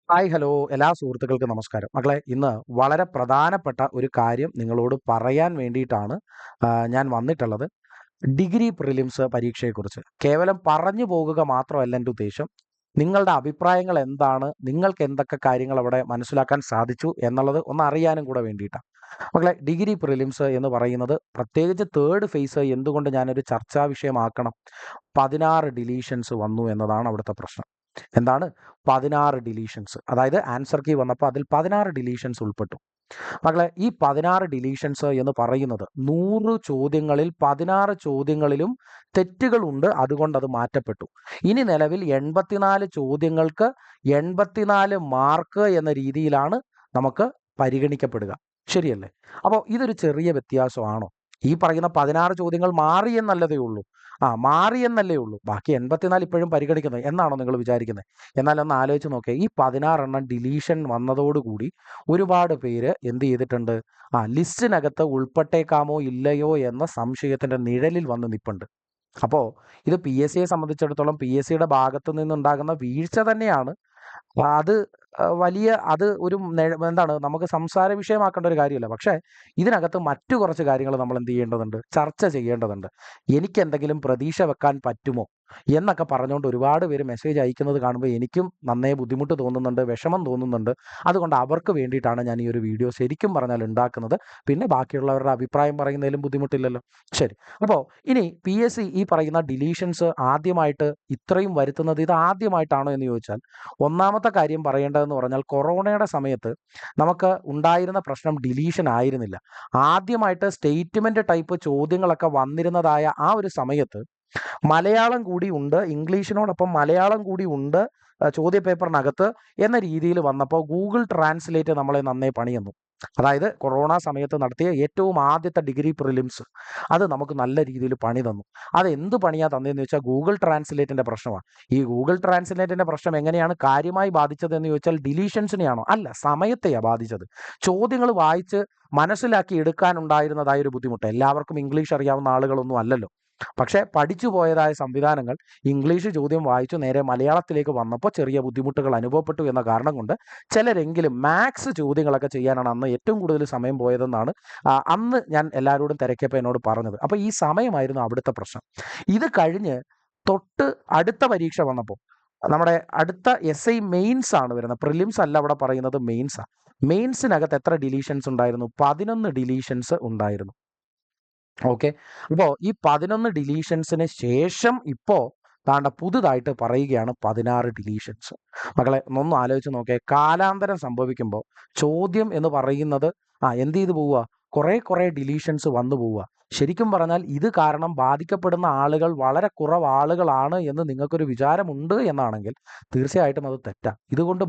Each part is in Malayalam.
ഹായ് ഹലോ എല്ലാ സുഹൃത്തുക്കൾക്കും നമസ്കാരം. മക്കളെ ഇന്ന് വളരെ പ്രധാനപ്പെട്ട ഒരു കാര്യം നിങ്ങളോട് പറയാൻ വേണ്ടിയിട്ടാണ് ഞാൻ വന്നിട്ടുള്ളത്. ഡിഗ്രി പ്രിലിംസ് പരീക്ഷയെക്കുറിച്ച്. കേവലം പറഞ്ഞു പോകുക മാത്രമല്ല എൻ്റെ ഉദ്ദേശം. നിങ്ങളുടെ അഭിപ്രായങ്ങൾ എന്താണ്? നിങ്ങൾക്ക് എന്തൊക്കെ കാര്യങ്ങൾ അവിടെ മനസ്സിലാക്കാൻ സാധിച്ചു എന്നുള്ളത് ഒന്ന് അറിയാനും കൂടെ വേണ്ടിയിട്ടാണ്. മക്കളെ ഡിഗ്രി പ്രിലിംസ് എന്ന് പറയുന്നത് പ്രത്യേകിച്ച് തേർഡ് ഫേസ് എന്തുകൊണ്ട് ഞാനൊരു ചർച്ചാ വിഷയമാക്കണം? 16 ഡിലീഷൻസ് വന്നു എന്നതാണ് അവിടുത്തെ പ്രശ്നം. എന്താണ്? 16 ഡിലീഷൻസ്. അതായത് ആൻസർ കീ വന്നപ്പോൾ അതിൽ 16 ഡിലീഷൻസ് ഉൾപ്പെട്ടു. മക്കളെ ഈ 16 ഡിലീഷൻസ് എന്ന് പറയുന്നത് 100 ചോദ്യങ്ങളിൽ 16 ചോദ്യങ്ങളിലും തെറ്റുകളുണ്ട്. അതുകൊണ്ട് അത് മാറ്റപ്പെട്ടു. ഇനി നിലവിൽ 84 ചോദ്യങ്ങൾക്ക് 84 മാർക്ക് എന്ന രീതിയിലാണ് നമുക്ക് പരിഗണിക്കപ്പെടുക. ശരിയല്ലേ? അപ്പോൾ ഇതൊരു ചെറിയ വ്യത്യാസമാണോ? ഈ പറയുന്ന 16 ചോദ്യങ്ങൾ മാറി എന്നല്ലതേ ഉള്ളൂ. മാറി എന്നല്ലേ ഉള്ളൂ. ബാക്കി 84 ഇപ്പോഴും പരിഗണിക്കുന്നത് എന്നാണോ നിങ്ങൾ വിചാരിക്കുന്നത്? എന്നാൽ ഒന്ന് ആലോചിച്ച് നോക്കിയേ. ഈ 16 എണ്ണം ഡിലീഷൻ വന്നതോടുകൂടി ഒരുപാട് പേര് എന്ത് ചെയ്തിട്ടുണ്ട്? ലിസ്റ്റിനകത്ത് ഉൾപ്പെട്ടേക്കാമോ ഇല്ലയോ എന്ന സംശയത്തിന്റെ നിഴലിൽ വന്ന് നിൽപ്പുണ്ട്. അപ്പോൾ ഇത് PSCയെ സംബന്ധിച്ചിടത്തോളം PSCയുടെ ഭാഗത്തു നിന്നുണ്ടാകുന്ന വീഴ്ച തന്നെയാണ്. അത് വലിയ അത് ഒരു എന്താണ് നമുക്ക് സംസാര വിഷയമാക്കേണ്ട ഒരു കാര്യമല്ല. പക്ഷേ ഇതിനകത്ത് മറ്റു കുറച്ച് കാര്യങ്ങൾ നമ്മൾ എന്ത് ചെയ്യേണ്ടതുണ്ട്? ചർച്ച ചെയ്യേണ്ടതുണ്ട്. എനിക്കെന്തെങ്കിലും പ്രതീക്ഷ വെക്കാൻ പറ്റുമോ? എന്നൊക്കെ പറഞ്ഞുകൊണ്ട് ഒരുപാട് പേര് മെസ്സേജ് അയക്കുന്നത് കാണുമ്പോൾ എനിക്കും നന്നേ ബുദ്ധിമുട്ട് തോന്നുന്നുണ്ട്, വിഷമം തോന്നുന്നുണ്ട്. അതുകൊണ്ട് അവർക്ക് വേണ്ടിയിട്ടാണ് ഞാൻ ഈ ഒരു വീഡിയോ ശരിക്കും പറഞ്ഞാൽ ഉണ്ടാക്കുന്നത്. പിന്നെ ബാക്കിയുള്ളവരുടെ അഭിപ്രായം പറയുന്നതിലും ബുദ്ധിമുട്ടില്ലല്ലോ. ശരി. അപ്പോൾ ഇനി PSC ഈ പറയുന്ന ഡിലീഷൻസ് ആദ്യമായിട്ട് ഇത്രയും വരുത്തുന്നത് ഇത് ആദ്യമായിട്ടാണോ എന്ന് ചോദിച്ചാൽ, ഒന്നാമത്തെ കാര്യം പറയേണ്ടതെന്ന് പറഞ്ഞാൽ കൊറോണയുടെ സമയത്ത് നമുക്ക് ഉണ്ടായിരുന്ന പ്രശ്നം ഡിലീഷൻ ആയിരുന്നില്ല. ആദ്യമായിട്ട് സ്റ്റേറ്റ്മെന്റ് ടൈപ്പ് ചോദ്യങ്ങളൊക്കെ വന്നിരുന്നതായ ആ ഒരു സമയത്ത് മലയാളം കൂടി ഉണ്ട്, ഇംഗ്ലീഷിനോടൊപ്പം മലയാളം കൂടി ഉണ്ട് ചോദ്യപേപ്പറിനകത്ത് എന്ന രീതിയിൽ വന്നപ്പോൾ ഗൂഗിൾ ട്രാൻസ്ലേറ്റ് നമ്മളെ നന്നേ പണിയുന്നു. അതായത് കൊറോണ സമയത്ത് നടത്തിയ ഏറ്റവും ആദ്യത്തെ ഡിഗ്രി പ്രിലിംസ് അത് നമുക്ക് നല്ല രീതിയിൽ പണി തന്നു. അത് എന്ത് പണിയാ തന്നതെന്ന് ചോദിച്ചാൽ ഗൂഗിൾ ട്രാൻസ്ലേറ്റിന്റെ പ്രശ്നമാണ്. ഈ ഗൂഗിൾ ട്രാൻസ്ലേറ്റിന്റെ പ്രശ്നം എങ്ങനെയാണ് കാര്യമായി ബാധിച്ചത് എന്ന് ചോദിച്ചാൽ ഡിലീഷൻസിനെയാണോ? അല്ല, സമയത്തെയാണ് ബാധിച്ചത്. ചോദ്യങ്ങൾ വായിച്ച് മനസ്സിലാക്കി എടുക്കാനുണ്ടായിരുന്നതായ ഒരു ബുദ്ധിമുട്ട്. എല്ലാവർക്കും ഇംഗ്ലീഷ് അറിയാവുന്ന ആളുകളൊന്നും അല്ലല്ലോ. പക്ഷേ പഠിച്ചു പോയതായ സംവിധാനങ്ങൾ ഇംഗ്ലീഷ് ചോദ്യം വായിച്ചു നേരെ മലയാളത്തിലേക്ക് വന്നപ്പോൾ ചെറിയ ബുദ്ധിമുട്ടുകൾ അനുഭവപ്പെട്ടു എന്ന കാരണം കൊണ്ട് ചിലരെങ്കിലും മാത്സ് ചോദ്യങ്ങളൊക്കെ ചെയ്യാനാണ് അന്ന് ഏറ്റവും കൂടുതൽ സമയം പോയതെന്നാണ് അന്ന് ഞാൻ എല്ലാവരോടും തിരക്കിയപ്പോൾ എന്നോട് പറഞ്ഞത്. അപ്പോൾ ഈ സമയമായിരുന്നു അവിടുത്തെ പ്രശ്നം. ഇത് കഴിഞ്ഞ് തൊട്ട് അടുത്ത പരീക്ഷ വന്നപ്പോൾ നമ്മുടെ അടുത്ത SI മെയിൻസ് ആണ് വരുന്നത്. പ്രിലിംസ് അല്ല അവിടെ പറയുന്നത്, മെയിൻസാണ്. മെയിൻസിനകത്ത് എത്ര ഡിലീഷൻസ് ഉണ്ടായിരുന്നു? 11 ഡിലീഷൻസ് ഉണ്ടായിരുന്നു. ഓക്കെ. അപ്പോൾ ഈ 11 ഡിലീഷൻസിന് ശേഷം ഇപ്പോൾ ദാണ്ട പുതുതായിട്ട് പറയുകയാണ് 16 ഡിലീഷൻസ്. മക്കളെ ഒന്ന് ആലോചിച്ച് നോക്കിയേ. കാലാന്തരം സംഭവിക്കുമ്പോൾ ചോദ്യം എന്ന് പറയുന്നത് എന്ത് ചെയ്തു പോവുക? കുറേ ഡിലീഷൻസ് വന്നു പോവുക. ശരിക്കും പറഞ്ഞാൽ ഇത് കാരണം ബാധിക്കപ്പെടുന്ന ആളുകൾ വളരെ കുറവ് ആളുകളാണ് എന്ന് നിങ്ങൾക്കൊരു വിചാരമുണ്ട് എന്നാണെങ്കിൽ തീർച്ചയായിട്ടും അത് തെറ്റാണ്. ഇതുകൊണ്ട്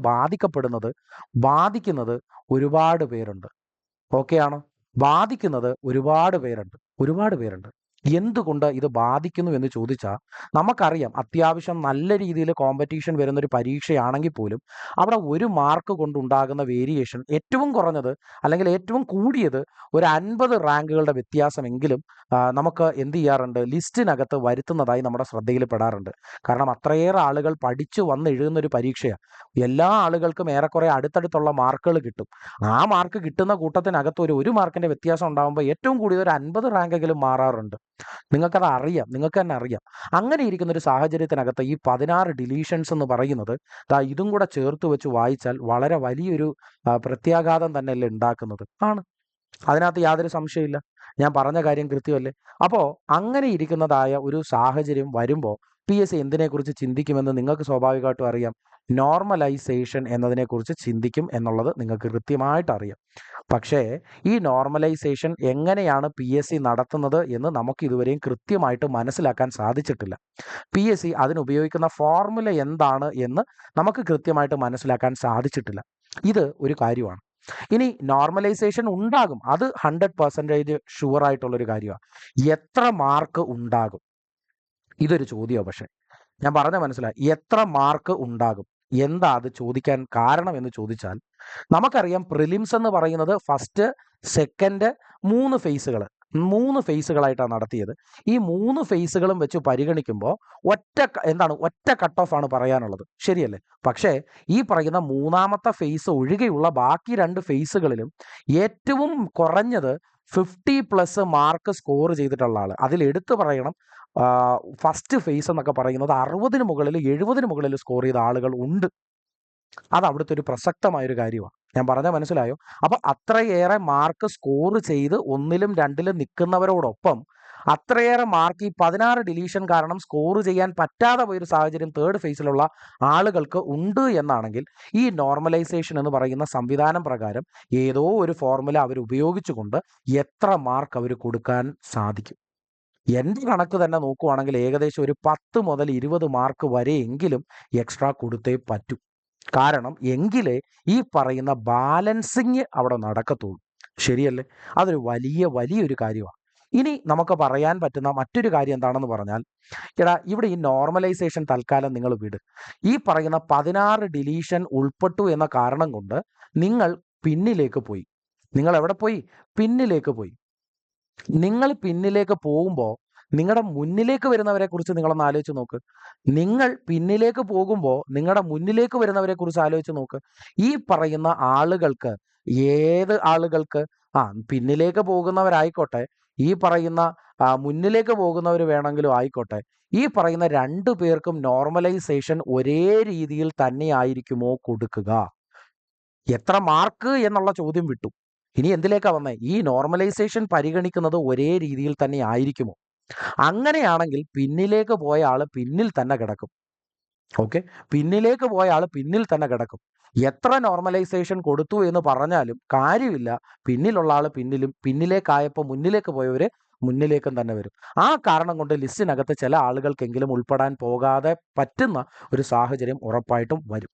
ബാധിക്കുന്നത് ഒരുപാട് പേരുണ്ട്. ഓക്കെ ആണോ? ബാധിക്കുന്നത് ഒരുപാട് പേരുണ്ട്. എന്തുകൊണ്ട് ഇത് ബാധിക്കുന്നു എന്ന് ചോദിച്ചാൽ നമുക്കറിയാം, അത്യാവശ്യം നല്ല രീതിയിൽ കോമ്പറ്റീഷൻ വരുന്നൊരു പരീക്ഷയാണെങ്കിൽ പോലും അവിടെ 1 മാർക്ക് കൊണ്ടുണ്ടാകുന്ന വേരിയേഷൻ ഏറ്റവും കുറഞ്ഞത് അല്ലെങ്കിൽ ഏറ്റവും കൂടിയത് ഒരു 50 റാങ്കുകളുടെ വ്യത്യാസമെങ്കിലും നമുക്ക് എന്ത് ചെയ്യാറുണ്ട്? ലിസ്റ്റിനകത്ത് വരുത്തുന്നതായി നമ്മുടെ ശ്രദ്ധയിൽ പെടാറുണ്ട്. കാരണം അത്രയേറെ ആളുകൾ പഠിച്ചു വന്ന് എഴുതുന്നൊരു പരീക്ഷയാണ്. എല്ലാ ആളുകൾക്കും ഏറെക്കുറെ അടുത്തടുത്തുള്ള മാർക്കുകൾ കിട്ടും. ആ മാർക്ക് കിട്ടുന്ന കൂട്ടത്തിനകത്ത് ഒരു മാർക്കിന്റെ വ്യത്യാസം ഉണ്ടാകുമ്പോൾ ഏറ്റവും കൂടിയത് ഒരു 50 റാങ്കെങ്കിലും മാറാറുണ്ട്. നിങ്ങൾക്ക് തന്നെ അറിയാം. അങ്ങനെ ഇരിക്കുന്ന ഒരു സാഹചര്യത്തിനകത്ത് ഈ 16 ഡിലീഷൻസ് എന്ന് പറയുന്നത് ഇതും കൂടെ ചേർത്ത് വെച്ച് വായിച്ചാൽ വളരെ വലിയൊരു പ്രത്യാഘാതം തന്നെയല്ലേ ഉണ്ടാക്കുന്നത്? ആണ്. അതിനകത്ത് യാതൊരു സംശയമില്ല. ഞാൻ പറഞ്ഞ കാര്യം കൃത്യമല്ലേ? അപ്പോൾ അങ്ങനെ ഇരിക്കുന്നതായ ഒരു സാഹചര്യം വരുമ്പോൾ PSC എന്തിനെക്കുറിച്ച് ചിന്തിക്കുമെന്ന് നിങ്ങൾക്ക് സ്വാഭാവികമായിട്ടും അറിയാം. നോർമലൈസേഷൻ എന്നതിനെക്കുറിച്ച് ചിന്തിക്കും എന്നുള്ളത് നിങ്ങൾക്ക് കൃത്യമായിട്ട് അറിയാം. പക്ഷേ ഈ നോർമലൈസേഷൻ എങ്ങനെയാണ് PSC നടത്തുന്നത് എന്ന് നമുക്ക് ഇതുവരെയും കൃത്യമായിട്ട് മനസ്സിലാക്കാൻ സാധിച്ചിട്ടില്ല. PSC അതിനുപയോഗിക്കുന്ന ഫോർമുല എന്താണ് എന്ന് നമുക്ക് കൃത്യമായിട്ട് മനസ്സിലാക്കാൻ സാധിച്ചിട്ടില്ല. ഇത് ഒരു കാര്യമാണ്. ഇനി നോർമലൈസേഷൻ ഉണ്ടാകും. അത് 100% ഷുവർ ആയിട്ടുള്ളൊരു കാര്യമാണ്. എത്ര മാർക്ക് ഉണ്ടാകും? ഇതൊരു ചോദ്യമാണ്. പക്ഷേ ഞാൻ പറഞ്ഞ മനസ്സിലായി. എത്ര മാർക്ക് ഉണ്ടാകും? എന്താ അത് ചോദിക്കാൻ കാരണം എന്ന് ചോദിച്ചാൽ, നമുക്കറിയാം പ്രിലിംസ് എന്ന് പറയുന്നത് ഫസ്റ്റ്, സെക്കൻഡ് 3 ഫേസുകൾ. 3 ഫേസുകളായിട്ടാണ് നടത്തിയത്. ഈ 3 ഫേസുകളും വെച്ച് പരിഗണിക്കുമ്പോൾ ഒറ്റ കട്ട് ഓഫ് ആണ് പറയാനുള്ളത്. ശരിയല്ലേ? പക്ഷേ ഈ പറയുന്ന 3ാമത്തെ ഫേസ് ഒഴികെയുള്ള ബാക്കി 2 ഫേസുകളിലും ഏറ്റവും കുറഞ്ഞത് 50+ മാർക്ക് സ്കോർ ചെയ്തിട്ടുള്ള ആൾ. അതിൽ എടുത്തു പറയണം, ഫസ്റ്റ് ഫേസ് എന്നൊക്കെ പറയുന്നത് 60-ന് മുകളിൽ 70-ന് മുകളിൽ സ്കോർ ചെയ്ത ആളുകൾ ഉണ്ട്. അത് അവിടുത്തെ ഒരു പ്രസക്തമായൊരു കാര്യമാണ്. ഞാൻ പറഞ്ഞാൽ മനസ്സിലായോ? അപ്പോൾ അത്രയേറെ മാർക്ക് സ്കോർ ചെയ്ത് 1-ലും 2-ലും നിൽക്കുന്നവരോടൊപ്പം അത്രയേറെ മാർക്ക് ഈ 16 ഡിലീഷൻ കാരണം സ്കോർ ചെയ്യാൻ പറ്റാതെ പോയൊരു സാഹചര്യം തേർഡ് ഫേസിലുള്ള ആളുകൾക്ക് ഉണ്ട് എന്നാണെങ്കിൽ ഈ നോർമലൈസേഷൻ എന്ന് പറയുന്ന സംവിധാനം പ്രകാരം ഏതോ ഒരു ഫോർമുല അവർ ഉപയോഗിച്ചുകൊണ്ട് എത്ര മാർക്ക് അവർ കൊടുക്കാൻ സാധിക്കും? എൻ്റെ കണക്ക് തന്നെ നോക്കുവാണെങ്കിൽ ഏകദേശം ഒരു 10 മുതൽ 20 മാർക്ക് വരെയെങ്കിലും എക്സ്ട്രാ കൊടുത്തേ പറ്റൂ. കാരണം എങ്കിലേ ഈ പറയുന്ന ബാലൻസിങ് അവിടെ നടക്കത്തുള്ളൂ. ശരിയല്ലേ? അതൊരു വലിയൊരു കാര്യമാണ്. ഇനി നമുക്ക് പറയാൻ പറ്റുന്ന മറ്റൊരു കാര്യം എന്താണെന്ന് പറഞ്ഞാൽ, ഇവിടെ ഈ നോർമലൈസേഷൻ തൽക്കാലം നിങ്ങൾ വിട്. ഈ പറയുന്ന 16 ഡിലീഷൻ ഉൾപ്പെട്ടു എന്ന കാരണം കൊണ്ട് നിങ്ങൾ പിന്നിലേക്ക് പോയി. നിങ്ങൾ എവിടെ പോയി? പിന്നിലേക്ക് പോയി. നിങ്ങൾ പിന്നിലേക്ക് പോകുമ്പോൾ നിങ്ങളുടെ മുന്നിലേക്ക് വരുന്നവരെ കുറിച്ച് നിങ്ങളൊന്ന് ആലോചിച്ച് നോക്ക്. നിങ്ങൾ പിന്നിലേക്ക് പോകുമ്പോൾ നിങ്ങളുടെ മുന്നിലേക്ക് വരുന്നവരെ കുറിച്ച് ആലോചിച്ച് നോക്ക്. ഈ പറയുന്ന ആളുകൾക്ക്, ഏത് ആളുകൾക്ക്? പിന്നിലേക്ക് പോകുന്നവരായിക്കോട്ടെ, ഈ പറയുന്ന മുന്നിലേക്ക് പോകുന്നവർ വേണമെങ്കിലും ആയിക്കോട്ടെ, ഈ പറയുന്ന 2 പേർക്കും നോർമലൈസേഷൻ ഒരേ രീതിയിൽ തന്നെ ആയിരിക്കുമോ കൊടുക്കുക? എത്ര മാർക്ക് എന്നുള്ള ചോദ്യം വിട്ടു. ഇനി എന്തിലേക്കാ വന്നേ? ഈ നോർമലൈസേഷൻ പരിഗണിക്കുന്നത് ഒരേ രീതിയിൽ തന്നെ ആയിരിക്കുമോ? അങ്ങനെയാണെങ്കിൽ പിന്നിലേക്ക് പോയ ആള് പിന്നിൽ തന്നെ കിടക്കും. ഓക്കെ, പിന്നിലേക്ക് പോയ ആള് പിന്നിൽ തന്നെ കിടക്കും. എത്ര നോർമലൈസേഷൻ കൊടുത്തു എന്ന് പറഞ്ഞാലും കാര്യമില്ല. പിന്നിലുള്ള ആള് പിന്നിലും, പിന്നിലേക്കായപ്പോൾ മുന്നിലേക്ക് പോയവര് മുന്നിലേക്കും തന്നെ വരും. ആ കാരണം കൊണ്ട് ലിസ്റ്റിനകത്ത് ചില ആളുകൾക്കെങ്കിലും ഉൾപ്പെടാൻ പോകാതെ പറ്റുന്ന ഒരു സാഹചര്യം ഉറപ്പായിട്ടും വരും.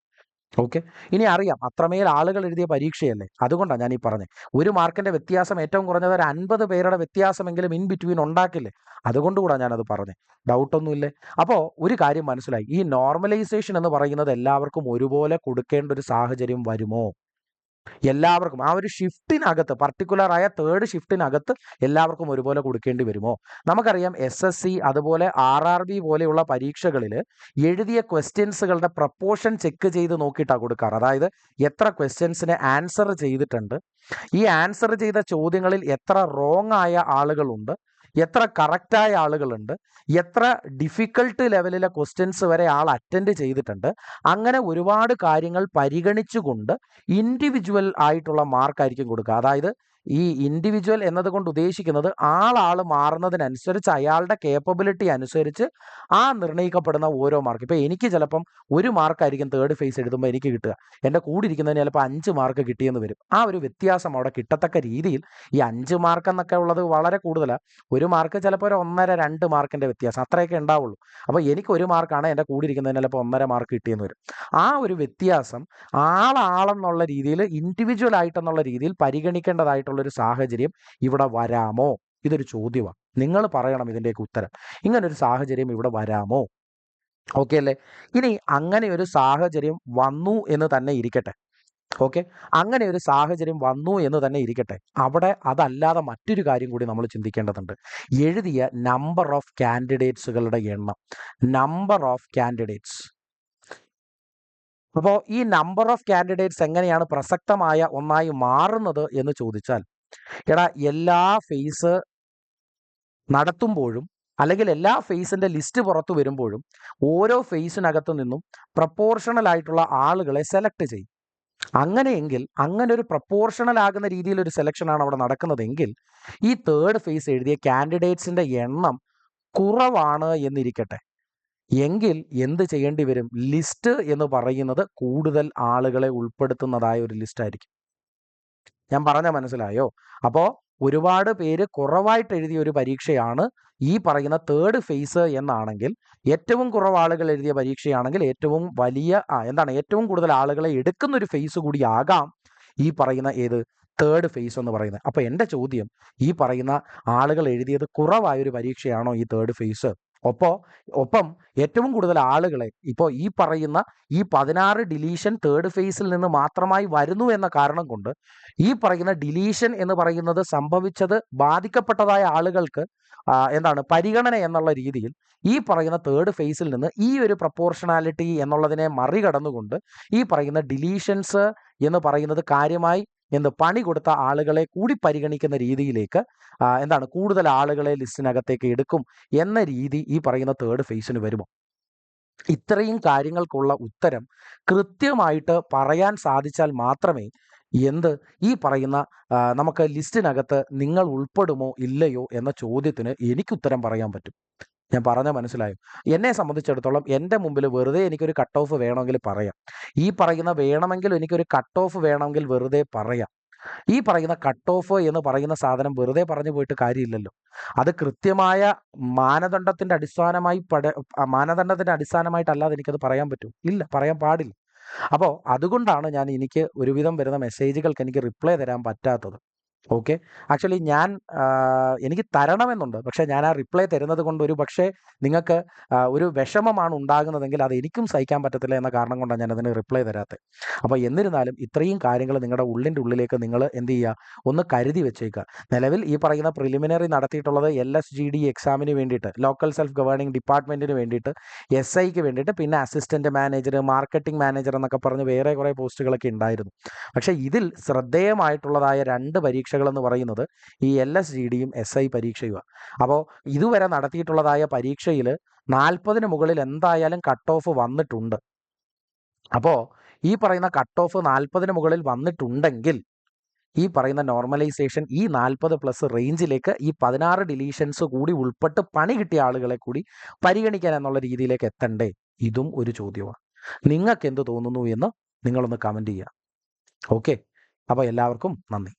ഓക്കെ, ഇനി അറിയാം അത്രമേൽ ആളുകൾ എഴുതിയ പരീക്ഷയല്ലേ, അതുകൊണ്ടാണ് ഞാൻ ഈ പറഞ്ഞത്. 1 മാർക്കിന്റെ വ്യത്യാസം ഏറ്റവും കുറഞ്ഞത് ഒരു 50 പേരുടെ വ്യത്യാസമെങ്കിലും ഇൻ ബിറ്റ്വീൻ ഉണ്ടാക്കില്ലേ, അതുകൊണ്ടുകൂടാണ് ഞാനത് പറഞ്ഞത്. ഡൗട്ടൊന്നുമില്ലേ? അപ്പോൾ ഒരു കാര്യം മനസ്സിലായി, ഈ നോർമലൈസേഷൻ എന്ന് പറയുന്നത് എല്ലാവർക്കും ഒരുപോലെ കൊടുക്കേണ്ട ഒരു സാഹചര്യം വരുമോ? എല്ലാവർക്കും ആ ഒരു ഷിഫ്റ്റിനകത്ത്, പർട്ടിക്കുലർ ആയ തേർഡ് ഷിഫ്റ്റിനകത്ത് എല്ലാവർക്കും ഒരുപോലെ കൊടുക്കേണ്ടി വരുമോ? നമുക്കറിയാം SSC അതുപോലെ RRB പോലെയുള്ള പരീക്ഷകളിൽ എഴുതിയ ക്വസ്റ്റ്യൻസുകളുടെ പ്രപ്പോർഷൻ ചെക്ക് ചെയ്ത് നോക്കിയിട്ടാണ് കൊടുക്കാറ്. അതായത് എത്ര ക്വസ്റ്റ്യൻസിന് ആൻസർ ചെയ്തിട്ടുണ്ട്, ഈ ആൻസർ ചെയ്ത ചോദ്യങ്ങളിൽ എത്ര റോങ് ആയ ആളുകളുണ്ട്, എത്ര കറക്റ്റായ ആളുകളുണ്ട്, എത്ര ഡിഫിക്കൽട്ട് ലെവലിലെ ക്വസ്റ്റ്യൻസ് വരെ ആൾ അറ്റൻഡ് ചെയ്തിട്ടുണ്ട്. അങ്ങനെ ഒരുപാട് കാര്യങ്ങൾ പരിഗണിച്ചുകൊണ്ട് ഇൻഡിവിജ്വൽ ആയിട്ടുള്ള മാർക്കായിരിക്കും കൊടുക്കുക. അതായത് ഈ ഇൻഡിവിജ്വൽ എന്നതുകൊണ്ട് ഉദ്ദേശിക്കുന്നത് ആൾ മാറുന്നതിനനുസരിച്ച് അയാളുടെ കേപ്പബിലിറ്റി അനുസരിച്ച് ആ നിർണ്ണയിക്കപ്പെടുന്ന ഓരോ മാർക്ക്. ഇപ്പോൾ എനിക്ക് ചിലപ്പം 1 മാർക്കായിരിക്കും തേർഡ് ഫേസ് എഴുതുമ്പോൾ എനിക്ക് കിട്ടുക, എൻ്റെ കൂടെ ഇരിക്കുന്നതിന് ചിലപ്പോൾ 5 മാർക്ക് കിട്ടിയെന്ന് വരും. ആ ഒരു വ്യത്യാസം അവിടെ കിട്ടത്തക്ക രീതിയിൽ, ഈ 5 മാർക്ക് എന്നൊക്കെ ഉള്ളത് വളരെ കൂടുതലാണ്. 1 മാർക്ക് ചിലപ്പോൾ ഒരു 1.5-2 മാർക്കിൻ്റെ വ്യത്യാസം അത്രയൊക്കെ ഉണ്ടാവുള്ളൂ. അപ്പോൾ എനിക്ക് 1 മാർക്കാണ്, എൻ്റെ കൂടെ ഇരിക്കുന്നതിന് ചിലപ്പോൾ 1.5 മാർക്ക് കിട്ടിയെന്ന് വരും. ആ ഒരു വ്യത്യാസം ആളെന്നുള്ള രീതിയിൽ, ഇൻഡിവിജ്വൽ ആയിട്ടെന്നുള്ള രീതിയിൽ പരിഗണിക്കേണ്ടതായിട്ടുള്ളൊരു സാഹചര്യം ഇവിടെ വരാമോ? ഇതൊരു ചോദ്യമാണ്. നിങ്ങൾ പറയണം ഇതിൻ്റെയൊക്കെ ഉത്തരം. ഇങ്ങനൊരു സാഹചര്യം ഇവിടെ വരാമോ? ഓക്കെ അല്ലേ? ഇനി അങ്ങനെ ഒരു സാഹചര്യം വന്നു എന്ന് തന്നെ ഇരിക്കട്ടെ. ഓക്കെ, അങ്ങനെ ഒരു സാഹചര്യം വന്നു എന്ന് തന്നെ ഇരിക്കട്ടെ. അവിടെ അതല്ലാതെ മറ്റൊരു കാര്യം കൂടി നമ്മൾ ചിന്തിക്കേണ്ടതുണ്ട്. എഴുതിയ നമ്പർ ഓഫ് കാൻഡിഡേറ്റ്സുകളുടെ എണ്ണം. Number of candidates. അപ്പോൾ ഈ നമ്പർ ഓഫ് കാൻഡിഡേറ്റ്സ് എങ്ങനെയാണ് പ്രസക്തമായ ഒന്നായി മാറുന്നത് എന്ന് ചോദിച്ചാൽ, എല്ലാ ഫേസ് നടത്തുമ്പോഴും അല്ലെങ്കിൽ എല്ലാ ഫേസിന്റെ ലിസ്റ്റ് പുറത്തു വരുമ്പോഴും ഓരോ ഫേസിനകത്തു നിന്നും പ്രപ്പോർഷണൽ ആയിട്ടുള്ള ആളുകളെ സെലക്ട് ചെയ്യും. അങ്ങനെയെങ്കിൽ അങ്ങനെ ഒരു പ്രപ്പോർഷണൽ ആകുന്ന രീതിയിൽ ഒരു സെലക്ഷനാണ് അവിടെ നടക്കുന്നതെങ്കിൽ ഈ തേർഡ് ഫേസ് എഴുതിയ കാൻഡിഡേറ്റ്സിന്റെ എണ്ണം കുറവാണ് എന്നിരിക്കട്ടെ, എങ്കിൽ എന്ത് ചെയ്യേണ്ടി വരും? ലിസ്റ്റ് എന്ന് പറയുന്നത് കൂടുതൽ ആളുകളെ ഉൾപ്പെടുത്തുന്നതായ ഒരു ലിസ്റ്റ് ആയിരിക്കും. ഞാൻ പറഞ്ഞ മനസ്സിലായോ? അപ്പോൾ ഒരുപാട് പേര് കുറവായിട്ട് എഴുതിയ ഒരു പരീക്ഷയാണ് ഈ പറയുന്ന തേർഡ് ഫേസ് എന്നാണെങ്കിൽ, ഏറ്റവും കുറവ് ആളുകൾ എഴുതിയ പരീക്ഷയാണെങ്കിൽ ഏറ്റവും ഏറ്റവും കൂടുതൽ ആളുകളെ എടുക്കുന്ന ഒരു ഫേസ് കൂടി ആകാം ഈ പറയുന്ന തേർഡ് ഫേസ് എന്ന് പറയുന്നത്. അപ്പോൾ എൻ്റെ ചോദ്യം, ഈ പറയുന്ന ആളുകൾ എഴുതിയത് കുറവായൊരു പരീക്ഷയാണോ ഈ തേർഡ് ഫേസ്? ഒപ്പം ഒപ്പം ഏറ്റവും കൂടുതൽ ആളുകളെ ഇപ്പോൾ ഈ പറയുന്ന ഈ 16 ഡിലീഷൻ തേർഡ് ഫേസിൽ നിന്ന് മാത്രമായി വരുന്നു എന്ന കാരണം കൊണ്ട് ഈ പറയുന്ന ഡിലീഷൻ എന്ന് പറയുന്നത് സംഭവിച്ചത് ബാധിക്കപ്പെട്ടതായ ആളുകൾക്ക് എന്താണ് പരിഗണന എന്നുള്ള രീതിയിൽ ഈ പറയുന്ന തേർഡ് ഫേസിൽ നിന്ന് ഈ ഒരു പ്രപ്പോർഷണാലിറ്റി എന്നുള്ളതിനെ മറികടന്നുകൊണ്ട് ഈ പറയുന്ന ഡിലീഷൻസ് എന്ന് പറയുന്നത് കാര്യമായി പണി കൊടുത്ത ആളുകളെ കൂടി പരിഗണിക്കുന്ന രീതിയിലേക്ക് എന്താണ് കൂടുതൽ ആളുകളെ ലിസ്റ്റിനകത്തേക്ക് എടുക്കും എന്ന രീതി ഈ പറയുന്ന തേർഡ് ഫേസിന് വരുമോ? ഇത്രയും കാര്യങ്ങൾക്കുള്ള ഉത്തരം കൃത്യമായിട്ട് പറയാൻ സാധിച്ചാൽ മാത്രമേ ഈ പറയുന്ന നമുക്ക് ലിസ്റ്റിനകത്ത് നിങ്ങൾ ഉൾപ്പെടുമോ ഇല്ലയോ എന്ന ചോദ്യത്തിന് എനിക്ക് ഉത്തരം പറയാൻ പറ്റും. ഞാൻ പറഞ്ഞ മനസ്സിലായോ? എന്നെ സംബന്ധിച്ചിടത്തോളം എൻ്റെ മുമ്പിൽ വെറുതെ എനിക്കൊരു കട്ട് ഓഫ് വേണമെങ്കിൽ പറയാം. ഈ പറയുന്ന വേണമെങ്കിൽ എനിക്കൊരു കട്ട് ഓഫ് വേണമെങ്കിൽ വെറുതെ പറയാം. ഈ പറയുന്ന കട്ട് ഓഫ് എന്ന് പറയുന്ന സാധനം വെറുതെ പറഞ്ഞു പോയിട്ട് കാര്യമില്ലല്ലോ. അത് കൃത്യമായ മാനദണ്ഡത്തിന്റെ അടിസ്ഥാനമായിട്ടല്ലാതെ എനിക്കത് പറയാൻ പറ്റും? ഇല്ല, പറയാൻ പാടില്ല. അപ്പോൾ അതുകൊണ്ടാണ് എനിക്ക് ഒരുവിധം വരുന്ന മെസ്സേജുകൾക്ക് എനിക്ക് റിപ്ലൈ തരാൻ പറ്റാത്തത്. ഓക്കെ. ആക്ച്വലി എനിക്ക് തരണമെന്നുണ്ട്. പക്ഷേ ഞാൻ ആ റിപ്ലൈ തരുന്നത് കൊണ്ട് ഒരു പക്ഷേ നിങ്ങൾക്ക് ഒരു വിഷമമാണ് ഉണ്ടാകുന്നതെങ്കിൽ അത് എനിക്കും സഹിക്കാൻ പറ്റത്തില്ല എന്ന കാരണം കൊണ്ടാണ് ഞാനതിന് റിപ്ലൈ തരാത്തത്. അപ്പോൾ എന്നിരുന്നാലും ഇത്രയും കാര്യങ്ങൾ നിങ്ങളുടെ ഉള്ളിലേക്ക് നിങ്ങൾ എന്ത് ചെയ്യുക, ഒന്ന് കരുതി വെച്ചേക്കുക. നിലവിൽ ഈ പറയുന്ന പ്രിലിമിനറി നടത്തിയിട്ടുള്ളത് LSGD എക്സാമിന് വേണ്ടിയിട്ട്, ലോക്കൽ സെൽഫ് ഗവേണിംഗ് ഡിപ്പാർട്ട്മെൻറ്റിന് വേണ്ടിയിട്ട്, SIക്ക് വേണ്ടിയിട്ട്, പിന്നെ അസിസ്റ്റൻറ്റ് മാനേജർ, മാർക്കറ്റിംഗ് മാനേജർ എന്നൊക്കെ പറഞ്ഞ് വേറെ കുറേ പോസ്റ്റുകളൊക്കെ ഉണ്ടായിരുന്നു. പക്ഷേ ഇതിൽ ശ്രദ്ധേയമായിട്ടുള്ളതായ 2 പരീക്ഷകളെന്ന് പറയുന്നത് ഈ LSGDയും SI പരീക്ഷയുമാണ്. അപ്പോൾ ഇതുവരെ നടത്തിയിട്ടുള്ളതായ പരീക്ഷയിൽ 40-ന് മുകളിൽ എന്തായാലും കട്ട് ഓഫ് വന്നിട്ടുണ്ട്. അപ്പോൾ ഈ പറയുന്ന കട്ട് ഓഫ് 40-ന് മുകളിൽ വന്നിട്ടുണ്ടെങ്കിൽ ഈ പറയുന്ന നോർമലൈസേഷൻ ഈ 40+ റേഞ്ചിലേക്ക് ഈ 16 ഡിലീഷൻസ് കൂടി ഉൾപ്പെട്ട് പണി കിട്ടിയ ആളുകളെ കൂടി പരിഗണിക്കാൻ എന്നുള്ള രീതിയിലേക്ക് എത്തണ്ടേ? ഇതും ഒരു ചോദ്യമാണ്. നിങ്ങൾക്ക് എന്ത് തോന്നുന്നു എന്ന് നിങ്ങളൊന്ന് കമൻറ്റ് ചെയ്യുക. ഓക്കെ. അപ്പോൾ എല്ലാവർക്കും നന്ദി.